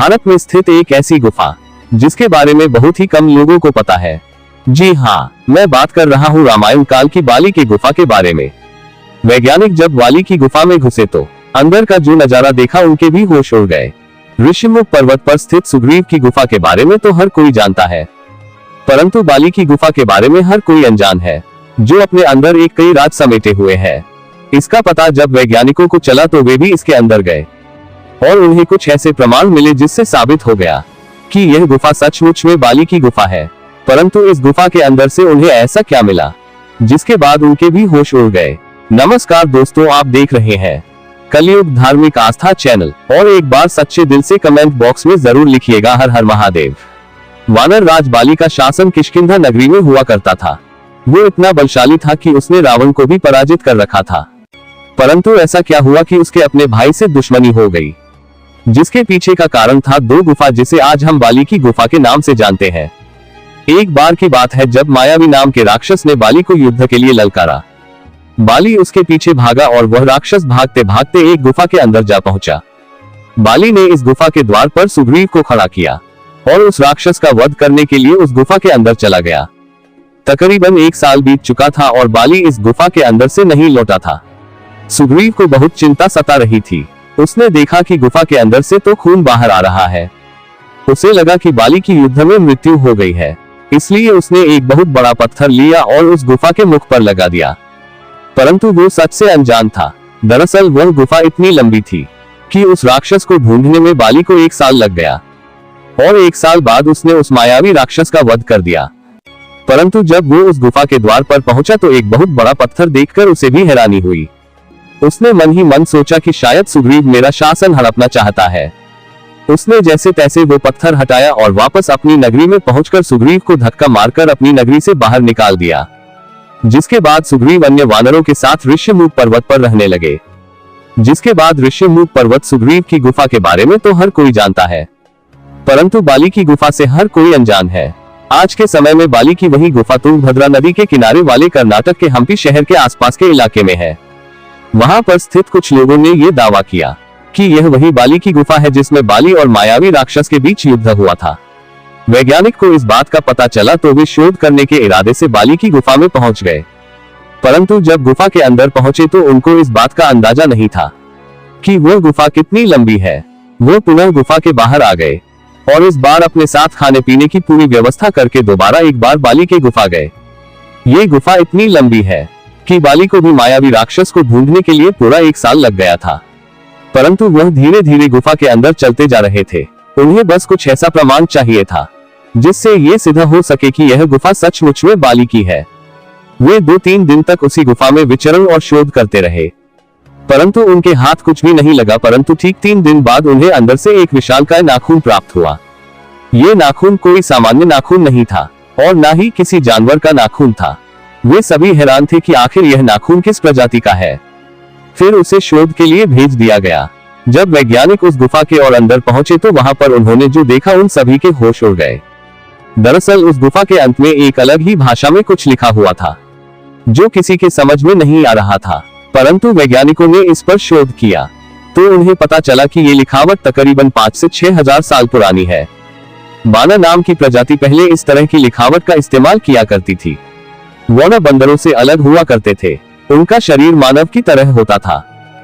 भारत में स्थित एक ऐसी गुफा जिसके बारे में बहुत ही कम लोगों को पता है। जी हाँ, मैं बात कर रहा हूँ रामायण काल की बाली की गुफा के बारे में। वैज्ञानिक जब बाली की गुफा में घुसे तो अंदर का जो नजारा देखा उनके भी होश उड़ गए। ऋषिमुख पर्वत पर स्थित सुग्रीव की गुफा के बारे में तो हर कोई जानता है, परंतु बाली की गुफा के बारे में हर कोई अनजान है, जो अपने अंदर एक कई राज समेटे हुए है। इसका पता जब वैज्ञानिकों को चला तो वे भी इसके अंदर गए और उन्हें कुछ ऐसे प्रमाण मिले जिससे साबित हो गया कि यह गुफा सचमुच में बाली की गुफा है। परंतु इस गुफा के अंदर से उन्हें ऐसा क्या मिला जिसके बाद उनके भी होश उड़ गए। नमस्कार दोस्तों, आप देख रहे हैं कलयुग धार्मिक आस्था चैनल और एक बार सच्चे दिल से कमेंट बॉक्स में जरूर लिखिएगा हर हर महादेव। वानर राज बाली का शासन किष्किंधा नगरी में हुआ करता था। वो इतना बलशाली था कि उसने रावण को भी पराजित कर रखा था, परंतु ऐसा क्या हुआ कि उसके अपने भाई से दुश्मनी हो गई, जिसके पीछे का कारण था दो गुफा जिसे आज हम बाली की गुफा के नाम से जानते हैं। एक बार की बात है जब मायावी नाम के राक्षस ने बाली को युद्ध के लिए ललकारा। बाली उसके पीछे भागा और वह राक्षस भागते भागते एक गुफा के अंदर जा पहुंचा। बाली ने इस गुफा के द्वार पर सुग्रीव को खड़ा किया और उस राक्षस का वध करने के लिए उस गुफा के अंदर चला गया। तकरीबन 1 साल बीत चुका था और बाली इस गुफा के अंदर से नहीं लौटा था। सुग्रीव को बहुत चिंता सता रही थी। उसने देखा कि गुफा के अंदर से तो खून बाहर आ रहा है। उसे लगा कि बाली की युद्ध में मृत्यु हो गई है, इसलिए उसने एक बहुत बड़ा पत्थर लिया और उस गुफा के मुख पर लगा दिया। परंतु वो सच से अनजान था। दरअसल वह गुफा इतनी लंबी थी कि उस राक्षस को ढूंढने में बाली को 1 साल लग गया और 1 साल बाद उसने उस मायावी राक्षस का वध कर दिया। परंतु जब वो उस गुफा के द्वार पर पहुंचा तो एक बहुत बड़ा पत्थर देखकर उसे भी हैरानी हुई। उसने मन ही मन सोचा कि शायद सुग्रीव मेरा शासन हड़पना चाहता है। उसने जैसे तैसे वो पत्थर हटाया और वापस अपनी नगरी में पहुंचकर सुग्रीव को धक्का मारकर अपनी नगरी से बाहर निकाल दिया। जिसके बाद सुग्रीव अन्य वानरों के साथ ऋषिमुख पर्वत पर रहने लगे। जिसके बाद ऋषिमुख पर्वत सुग्रीव की गुफा के बारे में तो हर कोई जानता है, परंतु बाली की गुफा से हर कोई अनजान है। आज के समय में बाली की वही गुफा तुंगभद्रा नदी के किनारे वाले कर्नाटक के हम्पी शहर के आसपास के इलाके में है। वहां पर स्थित कुछ लोगों ने ये दावा किया कि यह वही बाली की गुफा है जिसमें बाली और मायावी राक्षस के बीच युद्ध हुआ था। वैज्ञानिक को इस बात का पता चला तो वे शोध करने के इरादे से बाली की गुफा में पहुंच गए, परंतु जब गुफा के अंदर पहुंचे तो उनको इस बात का अंदाजा नहीं था कि वह गुफा कितनी लंबी है। वो पुनः गुफा के बाहर आ गए और इस बार अपने साथ खाने पीने की पूरी व्यवस्था करके दोबारा एक बार बाली की गुफा गए। ये गुफा इतनी लंबी है कि बाली को भी मायावी राक्षस को ढूंढने के लिए पूरा 1 साल लग गया था, परंतु वह धीरे धीरे गुफा के अंदर चलते जा रहे थे। उन्हें बस कुछ ऐसा प्रमाण चाहिए था जिससे ये सिद्ध हो सके कि यह गुफा सचमुच में बाली की है। वे 2-3 दिन तक उसी गुफा में विचरण और शोध करते रहे, परंतु उनके हाथ कुछ भी नहीं लगा। परंतु ठीक 3 दिन बाद उन्हें अंदर से एक विशालकाय नाखून प्राप्त हुआ। ये नाखून कोई सामान्य नाखून नहीं था और न ही किसी जानवर का नाखून था। वे सभी हैरान थे कि आखिर यह नाखून किस प्रजाति का है। फिर उसे शोध के लिए भेज दिया गया। जब वैज्ञानिक उस गुफा के और अंदर पहुंचे तो वहां पर उन्होंने जो देखा उन सभी के होश उड़ गए। दरअसल उस गुफा के अंत में एक अलग ही भाषा में कुछ लिखा हुआ था जो किसी के समझ में नहीं आ रहा था, परंतु वैज्ञानिकों ने इस पर शोध किया तो उन्हें पता चला कि ये लिखावट तकरीबन 5 से 6 हजार साल पुरानी है। बाना नाम की प्रजाति पहले इस तरह की लिखावट का इस्तेमाल किया करती थी। वाना बंदरों से अलग हुआ करते थे। उनका शरीर मानव की तरह होता था,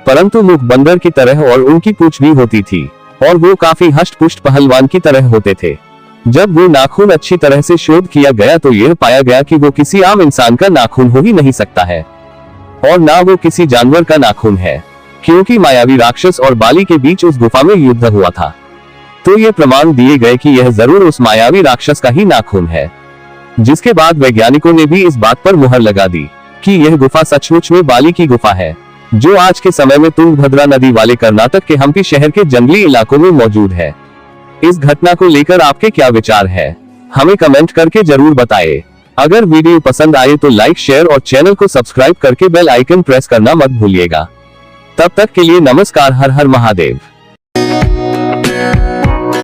परंतु मुख बंदर की तरह और उनकी पूंछ भी होती थी और वो काफी हष्ट-पुष्ट पहलवान की तरह होते थे। जब वो नाखून अच्छी तरह से शोध किया गया तो यह पाया गया कि वो किसी आम इंसान का नाखून हो ही नहीं सकता है और ना वो किसी जानवर का नाखून है, क्योंकि मायावी राक्षस और बाली के बीच उस गुफा में युद्ध हुआ था। तो ये प्रमाण दिए गए कि यह जरूर उस मायावी राक्षस का ही नाखून है। जिसके बाद वैज्ञानिकों ने भी इस बात पर मुहर लगा दी कि यह गुफा सचमुच में बाली की गुफा है, जो आज के समय में तुंगभद्रा नदी वाले कर्नाटक के हम्पी शहर के जंगली इलाकों में मौजूद है। इस घटना को लेकर आपके क्या विचार है, हमें कमेंट करके जरूर बताएं। अगर वीडियो पसंद आए तो लाइक, शेयर और चैनल को सब्सक्राइब करके बेल आइकन प्रेस करना मत भूलिएगा। तब तक के लिए नमस्कार, हर हर महादेव।